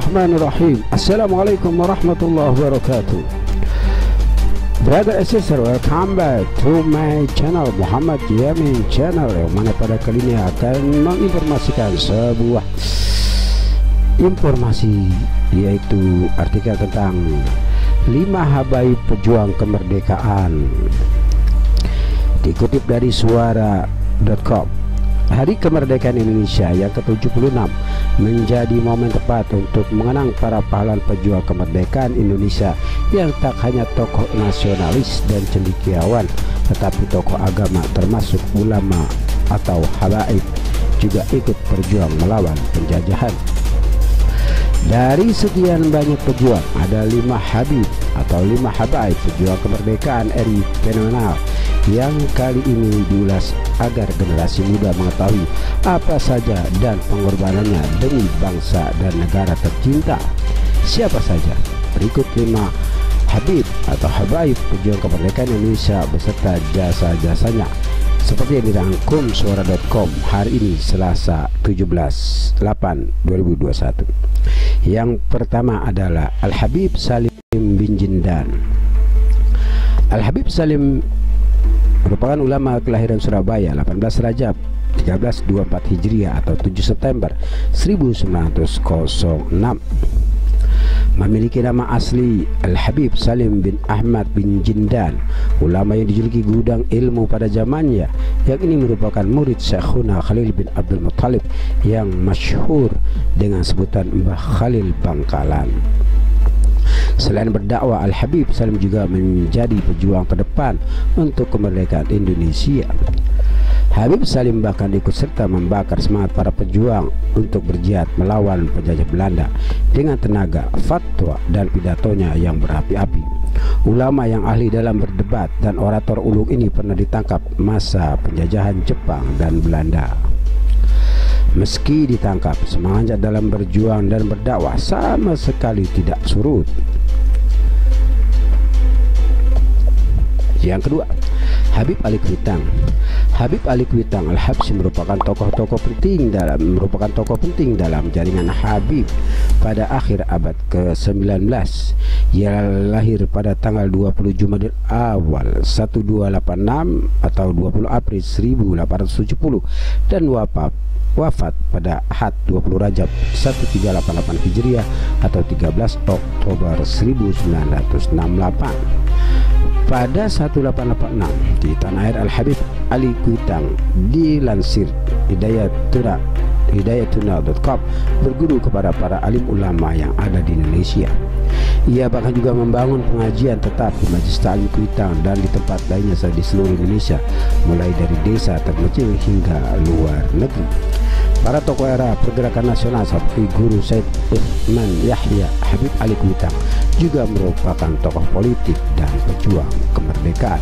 Bismillahirrahmanirrahim. Assalamualaikum warahmatullahi wabarakatuh. Brother and sister, welcome back to my channel Muhammad Yamin Channel, yang mana pada kali ini akan menginformasikan sebuah informasi, yaitu artikel tentang 5 habaib pejuang kemerdekaan. Dikutip dari suara.com. Hari Kemerdekaan Indonesia yang ke-76 menjadi momen tepat untuk mengenang para pahlawan pejuang kemerdekaan Indonesia yang tak hanya tokoh nasionalis dan cendekiawan, tetapi tokoh agama termasuk ulama atau habaib juga ikut berjuang melawan penjajahan. Dari sekian banyak pejuang, ada 5 habib atau 5 habaib pejuang kemerdekaan RI fenomenal yang kali ini diulas agar generasi muda mengetahui apa saja dan pengorbanannya demi bangsa dan negara tercinta. Siapa saja? Berikut 5 habib atau habaib pejuang kemerdekaan Indonesia beserta jasa-jasanya, seperti yang dirangkum suara.com hari ini Selasa 17/8/2021. Yang pertama adalah Al-Habib Salim bin Jindan. Al-Habib Salim merupakan ulama kelahiran Surabaya 18 Rajab 1324 Hijriah atau 7 September 1906. Memiliki nama asli Al-Habib Salim bin Ahmad bin Jindan, ulama yang dijuluki gudang ilmu pada zamannya, yang ini merupakan murid Syekhuna Khalil bin Abdul Muttalib yang masyhur dengan sebutan Mbah Khalil Bangkalan. Selain berdakwah, Al-Habib Salim juga menjadi pejuang terdepan untuk kemerdekaan Indonesia. Habib Salim bahkan ikut serta membakar semangat para pejuang untuk berjihad melawan penjajah Belanda dengan tenaga, fatwa, dan pidatonya yang berapi-api. Ulama yang ahli dalam berdebat dan orator ulung ini pernah ditangkap masa penjajahan Jepang dan Belanda. Meski ditangkap, semangatnya dalam berjuang dan berdakwah sama sekali tidak surut. Yang kedua, Habib Ali Kuitang. Habib Ali Kuitang Al-Habsyi merupakan tokoh penting dalam jaringan Habib pada akhir abad ke-19. Ia lahir pada tanggal 20 Jumadil Awal 1286 atau 20 April 1870 dan wafat pada Ahad 20 Rajab 1388 Hijriah atau 13 Oktober 1968. Pada 1886 di tanah air, Al-Habib Ali Kuitang dilansir hidayatuna.com berguru kepada para alim ulama yang ada di Indonesia. Ia bahkan juga membangun pengajian tetap di Majelis Ta'lim Kuitang dan di tempat lainnya di seluruh Indonesia, mulai dari desa terpencil hingga luar negeri. Para tokoh era pergerakan nasional seperti Guru Said Uthman Yahya, Habib Ali Kuitang juga merupakan tokoh politik dan pejuang kemerdekaan.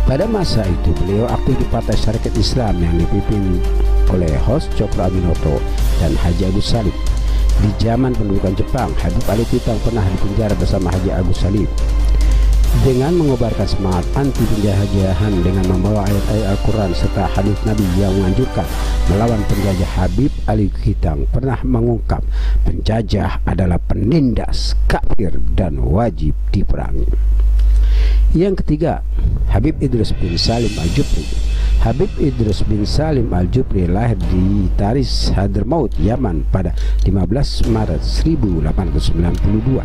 Pada masa itu beliau aktif di Partai Syarikat Islam yang dipimpin oleh Hos Cokro Aminoto dan Haji Agus Salim. Di zaman pendudukan Jepang, Habib Ali Kuitang pernah dipenjara bersama Haji Agus Salim. Dengan mengobarkan semangat anti penjajahan dengan membawa ayat-ayat Al-Quran serta hadis Nabi yang menganjurkan melawan penjajah, Habib Ali Kuitang pernah mengungkap penjajah adalah penindas, kafir, dan wajib diperangi. Yang ketiga, Habib Idrus bin Salim Al-Jufri. Habib Idrus bin Salim Al-Jufri lahir di Taris, Hadramaut, Yaman pada 15 Maret 1892.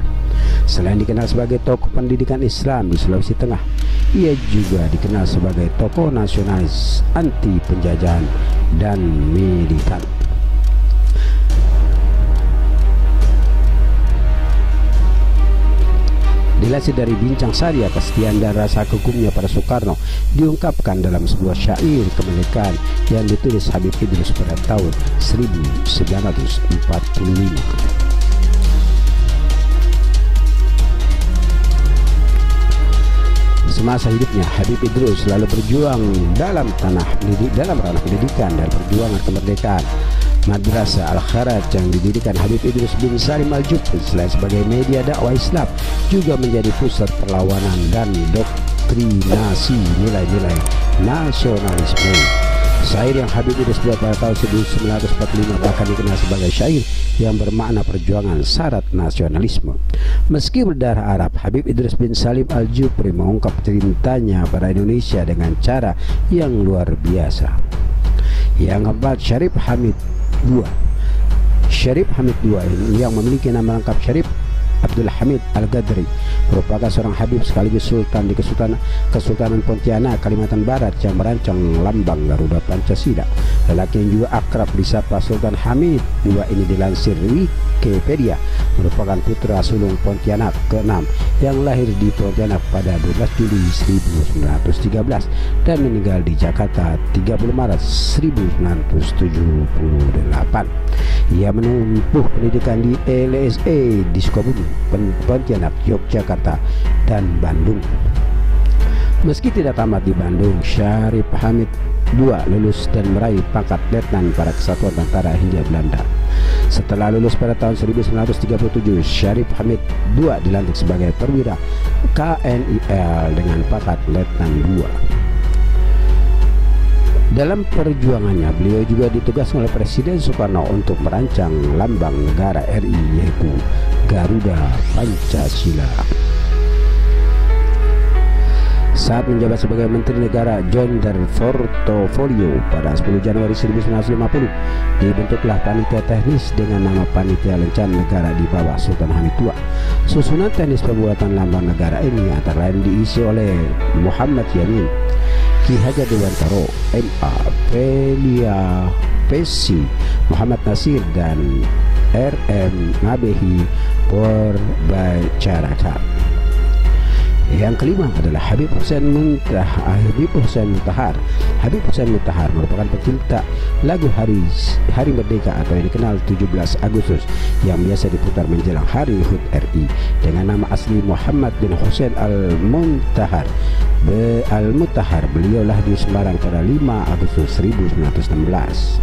Selain dikenal sebagai tokoh pendidikan Islam di Sulawesi Tengah, ia juga dikenal sebagai tokoh nasionalis anti penjajahan dan militan. Dilansir dari Bincang Sari, kesetiaan dan rasa kagumnya pada Soekarno diungkapkan dalam sebuah syair kemerdekaan yang ditulis Habib Idrus pada tahun 1945. Semasa hidupnya, Habib Idrus selalu berjuang dalam ranah pendidikan dan perjuangan kemerdekaan. Madrasah Al-Kharaj yang didirikan Habib Idrus bin Salim Al-Jufri selain sebagai media dakwah Islam juga menjadi pusat perlawanan dan doktrinasi nilai-nilai nasionalisme. Syair yang Habib Idris buat pada tahun 1945 bahkan dikenal sebagai syair yang bermakna perjuangan syarat nasionalisme. Meski berdarah Arab, Habib Idris bin Salim Al-Jufri mengungkap cintanya pada Indonesia dengan cara yang luar biasa. Yang keempat, Syarif Hamid II. Syarif Hamid II ini yang memiliki nama lengkap Syarif Abdul Hamid Al-Gadri, merupakan seorang Habib sekaligus Sultan di Kesultanan Pontianak, Kalimantan Barat yang merancang lambang Garuda Pancasila. Lelaki yang juga akrab disapa Sultan Hamid II ini dilansir Wikipedia merupakan putra sulung Pontianak ke-6 yang lahir di Pontianak pada 12 Juli 1913 dan meninggal di Jakarta 30 Maret 1978. Ia menempuh pendidikan di LSE di Sukabumi, Pontianak, Yogyakarta, dan Bandung. Meski tidak tamat di Bandung, Syarif Hamid II lulus dan meraih pangkat letnan pada Kesatuan Tentara Hindia Belanda. Setelah lulus pada tahun 1937, Syarif Hamid II dilantik sebagai perwira KNIL dengan pangkat letnan 2. Dalam perjuangannya, beliau juga ditugaskan oleh Presiden Soekarno untuk merancang lambang negara RI, yaitu Garuda Pancasila. Saat menjabat sebagai Menteri Negara Gender Portfolio pada 10 Januari 1950, dibentuklah panitia teknis dengan nama Panitia Lencana Negara di bawah Sultan Hamid II. Susunan teknis pembuatan lambang negara ini antara lain diisi oleh Muhammad Yamin, Ki Hajar Dewantara, MA, Pelia Pesi, Muhammad Nasir, dan RM Ngabehi Porbacarakan. Yang kelima adalah Habib Hussein Mutahar. Habib Hussein Mutahar merupakan pencipta lagu Hari Merdeka atau yang dikenal 17 Agustus yang biasa diputar menjelang Hari HUT RI dengan nama asli Muhammad bin Hussein Al-Mutahar. Beliau lahir di Semarang pada 5 Agustus 1916.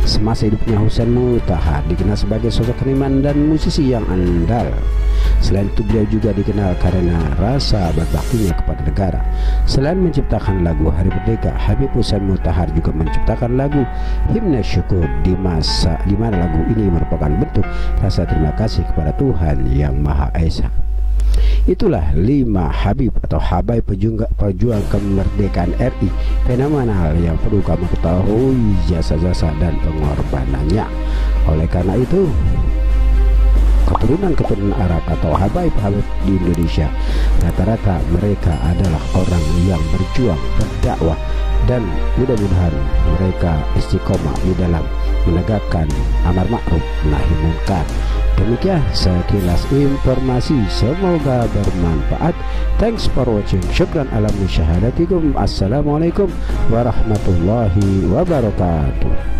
Semasa hidupnya Hussein Mutahar dikenal sebagai sosok seniman dan musisi yang andal. Selain itu beliau juga dikenal karena rasa berbaktinya kepada negara. Selain menciptakan lagu Hari Merdeka, Habib Hussein Mutahar juga menciptakan lagu Himne Syukur di mana lagu ini merupakan bentuk rasa terima kasih kepada Tuhan Yang Maha Esa. Itulah 5 Habib atau Habaib pejuang kemerdekaan RI fenomenal yang perlu kamu ketahui jasa-jasa dan pengorbanannya. Oleh karena itu, keturunan Arab atau Habaib-Habaib di Indonesia rata-rata mereka adalah orang yang berjuang berdakwah, dan mudah-mudahan mereka istiqomah di dalam menegakkan amar ma'ruf nahi munkar. Demikian sekilas informasi, semoga bermanfaat. Thanks for watching. Syukran ala musyahadatikum. Assalamualaikum warahmatullahi wabarakatuh.